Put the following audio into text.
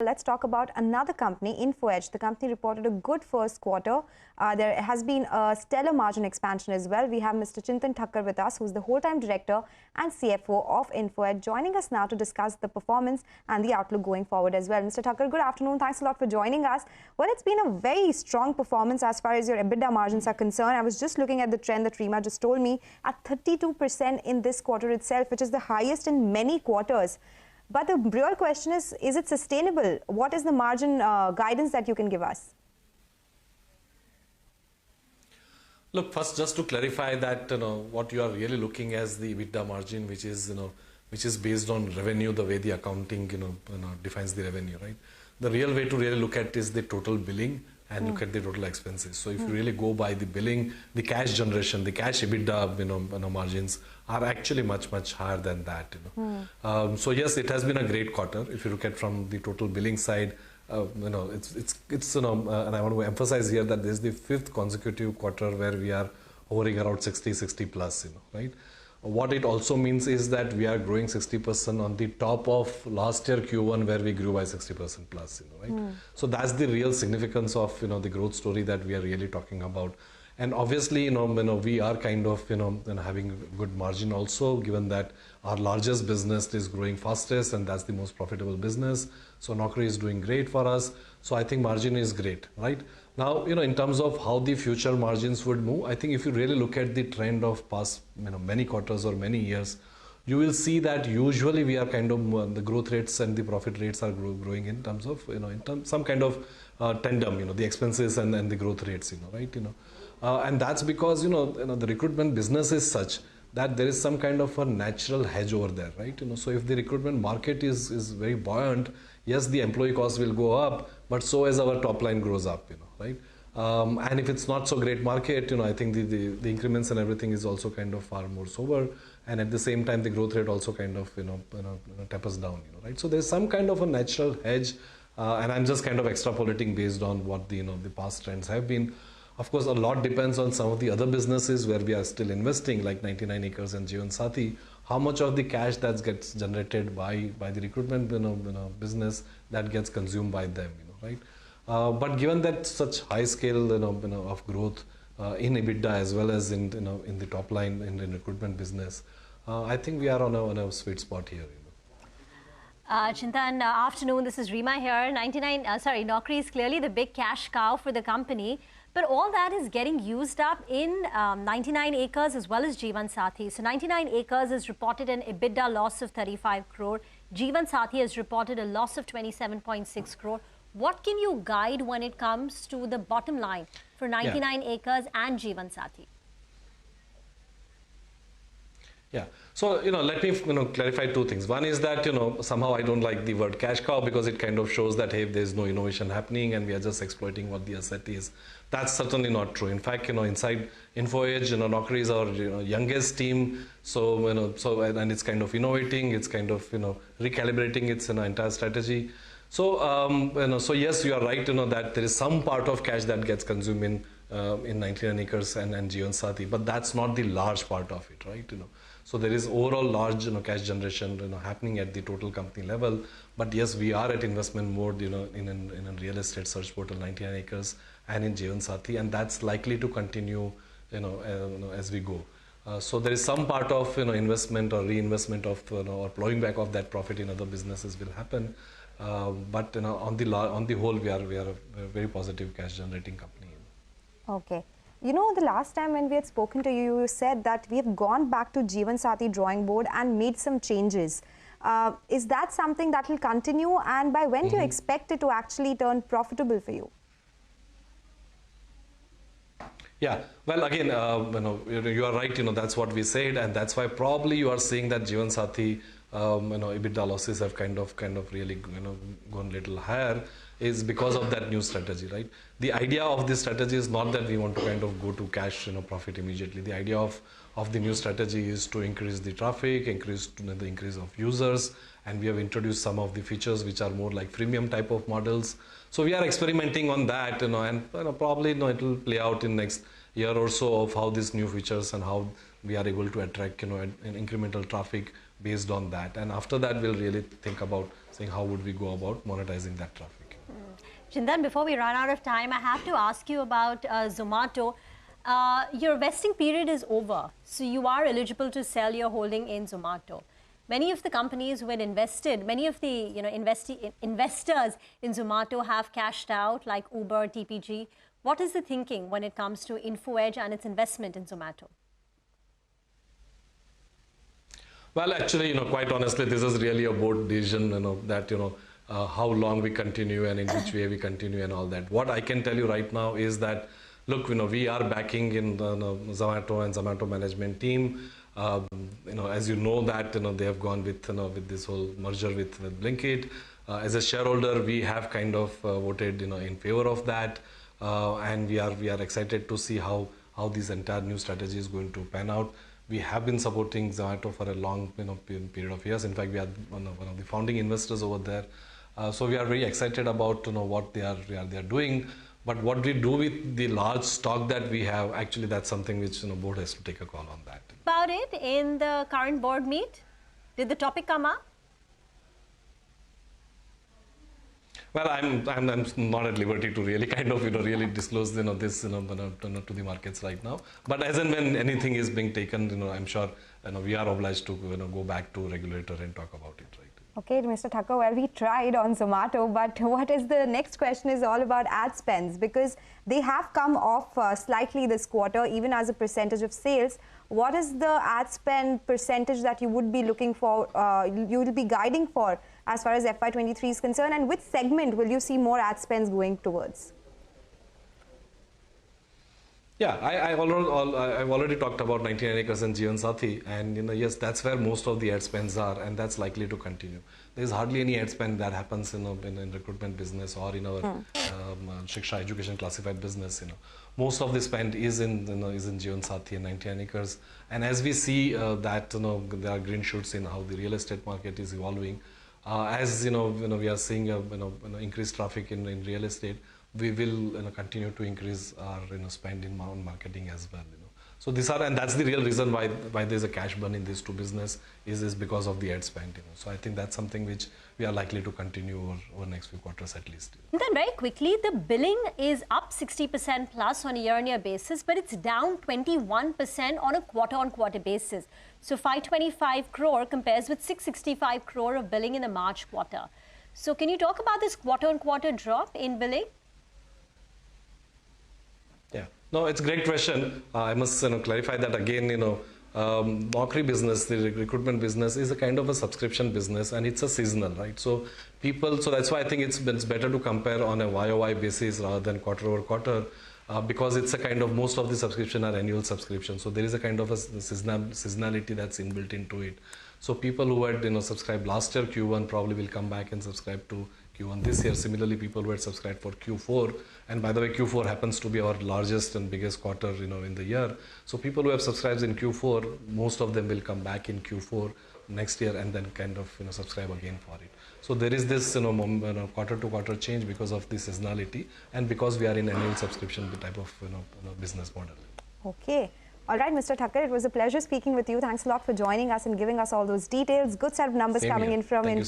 Let's talk about another company, InfoEdge. The company reported a good first quarter. There has been a stellar margin expansion as well. We have Mr. Chintan Thakkar with us, who's the whole-time director and CFO of InfoEdge, joining us now to discuss the performance and the outlook going forward as well. Mr. Thakkar, good afternoon. Thanks a lot for joining us. Well, it's been a very strong performance as far as your EBITDA margins are concerned. I was just looking at the trend that Rima just told me at 32% in this quarter itself, which is the highest in many quarters. But the real question is it sustainable? What is the margin guidance that you can give us? Look, first, just to clarify that, what you are really looking as the EBITDA margin, which is based on revenue, the way the accounting, defines the revenue, right? The real way to really look at is the total billing and look at the total expenses. So if you really go by the billing, the cash generation, the cash EBITDA, margins are actually much higher than that. So yes, it has been a great quarter. If you look at from the total billing side, it's and I want to emphasize here that this is the 5th consecutive quarter where we are hovering around 60 plus, right? What it also means is that we are growing 60% on the top of last year Q1, where we grew by 60% plus, right? So that's the real significance of the growth story that we are really talking about. And obviously, we are kind of having a good margin also, given that our largest business is growing fastest, and that's the most profitable business. So Naukri is doing great for us. So I think margin is great, right? Now, in terms of how the future margins would move, I think if you really look at the trend of past, many quarters or many years, you will see that usually we are kind of the growth rates and the profit rates are growing in terms of, some kind of tandem, the expenses and the growth rates, right? And that's because, the recruitment business is such that there is some kind of a natural hedge over there, right? So if the recruitment market is very buoyant, yes, the employee cost will go up, but so as our top line grows up, right? And if it's not so great market, I think the increments and everything is also kind of far more sober, and at the same time the growth rate also kind of tapers down, right? So there's some kind of a natural hedge, and I'm just kind of extrapolating based on what the past trends have been. Of course, a lot depends on some of the other businesses where we are still investing, like 99acres and Jeevansathi. How much of the cash that gets generated by the recruitment business that gets consumed by them, right? But given that such high scale of growth in EBITDA as well as in the top line in the recruitment business, I think we are on a sweet spot here. Chintan, afternoon. This is Rima here. Naukri is clearly the big cash cow for the company. But all that is getting used up in 99acres as well as Jeevansathi. So 99acres has reported an EBITDA loss of 35 crore. Jeevansathi has reported a loss of 27.6 crore. What can you guide when it comes to the bottom line for 99acres and Jeevansathi? Yeah. So, let me, clarify two things. One is that, somehow I don't like the word cash cow because it kind of shows that, hey, there's no innovation happening and we are just exploiting what the asset is. That's certainly not true. In fact, inside InfoEdge, Naukri is our youngest team. So, and it's kind of innovating, it's kind of, recalibrating its entire strategy. So, so yes, you are right, that there is some part of cash that gets consumed in 99acres and Jeevansathi, but that's not the large part of it, right? So there is overall large cash generation happening at the total company level. But yes, we are at investment mode in a real estate search portal 99acres and in Jeevansathi, and that's likely to continue as we go. So there is some part of investment or reinvestment of or plowing back of that profit in other businesses will happen. But on the whole, we are a very positive cash generating company. Okay. The last time when we had spoken to you, you said that we have gone back to Jeevansathi drawing board and made some changes. Is that something that will continue, and by when do you expect it to actually turn profitable for you? Yeah, well, again, you are right, that's what we said, and that's why probably you are seeing that Jeevansathi, EBITDA losses have kind of really, gone a little higher, is because of that new strategy, right? The idea of this strategy is not that we want to kind of go to cash, profit immediately. The idea of the new strategy is to increase the traffic, increase the increase of users, and we have introduced some of the features which are more like freemium type of models. So we are experimenting on that, and probably it will play out in next year or so of how these new features and how we are able to attract an incremental traffic based on that. And after that, we'll really think about saying how would we go about monetizing that traffic. Chintan, before we run out of time, I have to ask you about Somato. Your vesting period is over, so you are eligible to sell your holding in Somato. Many of the companies who had invested, many of the investors in Somato have cashed out, like Uber, TPG. What is the thinking when it comes to InfoEdge and its investment in Somato? Well, actually, quite honestly, this is really a board decision, that, how long we continue and in which way we continue and all that. What I can tell you right now is that, look, we are backing in the Zomato and Zomato management team. As you know that, they have gone with, with this whole merger with Blinkit. As a shareholder, we have kind of voted, in favor of that. And we are excited to see how this entire new strategy is going to pan out. We have been supporting Zomato for a long period of years. In fact, we are one of the founding investors over there. So we are very excited about what they are doing. But what we do with the large stock that we have, actually that's something which board has to take a call on that. About it in the current board meet? Did the topic come up? Well, I'm not at liberty to really kind of really disclose this to the markets right now. But as and when anything is being taken, I'm sure we are obliged to go back to regulator and talk about it, right? Okay, Mr. Thakkar, well, we tried on Somato, but what is the next question is all about ad spends, because they have come off slightly this quarter, even as a percentage of sales. What is the ad spend percentage that you would be looking for, you will be guiding for as far as FY23 is concerned, and which segment will you see more ad spends going towards? Yeah, I've already talked about 99acres and Jeevansathi, and yes, that's where most of the ad spends are, and that's likely to continue. There's hardly any ad spend that happens in recruitment business or in our Shiksha education classified business. Most of the spend is in Jeevansathi and 99acres, and as we see that there are green shoots in how the real estate market is evolving. As we are seeing increased traffic in real estate, we will continue to increase our spend in marketing as well. So these are, and that's the real reason why there's a cash burn in these two business is because of the ad spend. So I think that's something which we are likely to continue over next few quarters at least. And then very quickly, the billing is up 60% plus on a year-on-year basis, but it's down 21% on a quarter-on-quarter basis. So 525 crore compares with 665 crore of billing in the March quarter. So can you talk about this quarter-on-quarter drop in billing? Yeah, no, it's a great question. I must clarify that again. Naukri business, the recruitment business, is a kind of a subscription business, and it's a seasonal, right? So that's why I think it's better to compare on a YOY basis rather than quarter over quarter, because it's a kind of, most of the subscription are annual subscription. So there is a kind of a seasonality that's inbuilt into it. So people who had subscribed last year Q1 probably will come back and subscribe to Q1 this year. Similarly, people who had subscribed for Q4, and by the way, Q4 happens to be our largest and biggest quarter in the year. So people who have subscribed in Q4, most of them will come back in Q4 next year and then kind of subscribe again for it. So there is this quarter to quarter change because of the seasonality and because we are in annual subscription type of business model. Okay. All right, Mr. Thakkar, it was a pleasure speaking with you. Thanks a lot for joining us and giving us all those details. Good set of numbers coming in from InfoEdge.